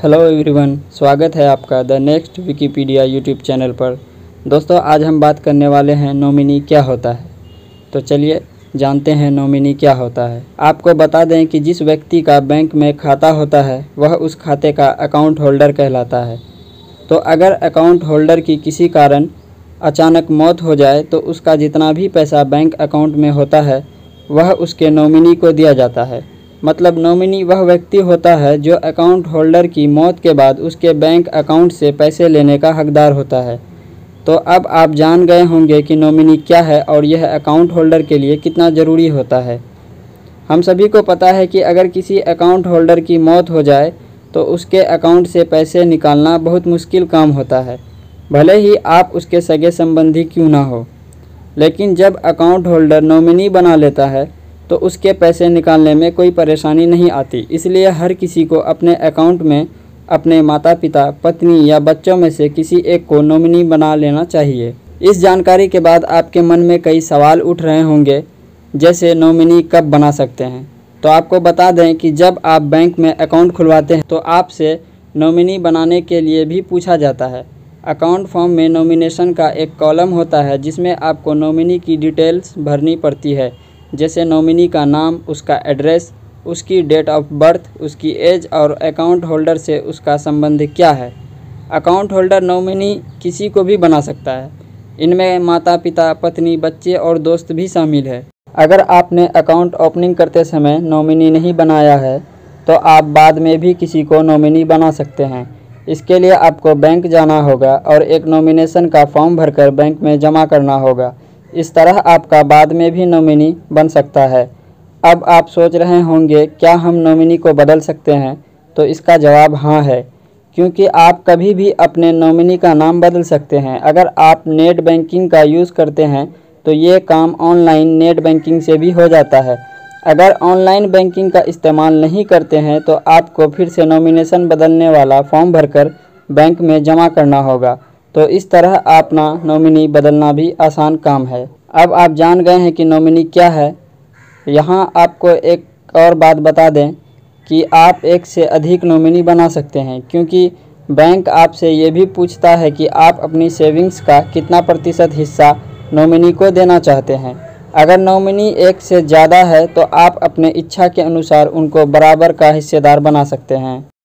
Hello everyone, स्वागत है आपका the next Wikipedia YouTube channel पर। दोस्तों, आज हम बात करने वाले हैं नॉमिनी क्या होता है। तो चलिए जानते हैं नॉमिनी क्या होता है। आपको बता दें कि जिस व्यक्ति का बैंक में खाता होता है वह उस खाते का अकाउंट होल्डर कहलाता है। तो अगर अकाउंट होल्डर की किसी कारण अचानक मौत हो जाए तो उसका जितना भी पैसा बैंक अकाउंट में होता है वह उसके नॉमिनी को दिया जाता है। मतलब नॉमिनी वह व्यक्ति होता है जो अकाउंट होल्डर की मौत के बाद उसके बैंक अकाउंट से पैसे लेने का हकदार होता है। तो अब आप जान गए होंगे कि नॉमिनी क्या है और यह अकाउंट होल्डर के लिए कितना ज़रूरी होता है। हम सभी को पता है कि अगर किसी अकाउंट होल्डर की मौत हो जाए तो उसके अकाउंट से पैसे निकालना बहुत मुश्किल काम होता है, भले ही आप उसके सगे संबंधी क्यों ना हो। लेकिन जब अकाउंट होल्डर नॉमिनी बना लेता है तो उसके पैसे निकालने में कोई परेशानी नहीं आती। इसलिए हर किसी को अपने अकाउंट में अपने माता पिता, पत्नी या बच्चों में से किसी एक को नॉमिनी बना लेना चाहिए। इस जानकारी के बाद आपके मन में कई सवाल उठ रहे होंगे, जैसे नॉमिनी कब बना सकते हैं। तो आपको बता दें कि जब आप बैंक में अकाउंट खुलवाते हैं तो आपसे नॉमिनी बनाने के लिए भी पूछा जाता है। अकाउंट फॉर्म में नॉमिनेशन का एक कॉलम होता है जिसमें आपको नॉमिनी की डिटेल्स भरनी पड़ती है, जैसे नॉमिनी का नाम, उसका एड्रेस, उसकी डेट ऑफ बर्थ, उसकी एज और अकाउंट होल्डर से उसका संबंध क्या है। अकाउंट होल्डर नॉमिनी किसी को भी बना सकता है। इनमें माता पिता, पत्नी, बच्चे और दोस्त भी शामिल है। अगर आपने अकाउंट ओपनिंग करते समय नॉमिनी नहीं बनाया है तो आप बाद में भी किसी को नॉमिनी बना सकते हैं। इसके लिए आपको बैंक जाना होगा और एक नॉमिनेशन का फॉर्म भरकर बैंक में जमा करना होगा। इस तरह आपका बाद में भी नॉमिनी बन सकता है। अब आप सोच रहे होंगे, क्या हम नॉमिनी को बदल सकते हैं? तो इसका जवाब हाँ है, क्योंकि आप कभी भी अपने नॉमिनी का नाम बदल सकते हैं। अगर आप नेट बैंकिंग का यूज़ करते हैं तो ये काम ऑनलाइन नेट बैंकिंग से भी हो जाता है। अगर ऑनलाइन बैंकिंग का इस्तेमाल नहीं करते हैं तो आपको फिर से नॉमिनेशन बदलने वाला फॉर्म भरकर बैंक में जमा करना होगा। तो इस तरह अपना नॉमिनी बदलना भी आसान काम है। अब आप जान गए हैं कि नॉमिनी क्या है। यहाँ आपको एक और बात बता दें कि आप एक से अधिक नॉमिनी बना सकते हैं, क्योंकि बैंक आपसे ये भी पूछता है कि आप अपनी सेविंग्स का कितना प्रतिशत हिस्सा नॉमिनी को देना चाहते हैं। अगर नॉमिनी एक से ज़्यादा है तो आप अपने इच्छा के अनुसार उनको बराबर का हिस्सेदार बना सकते हैं।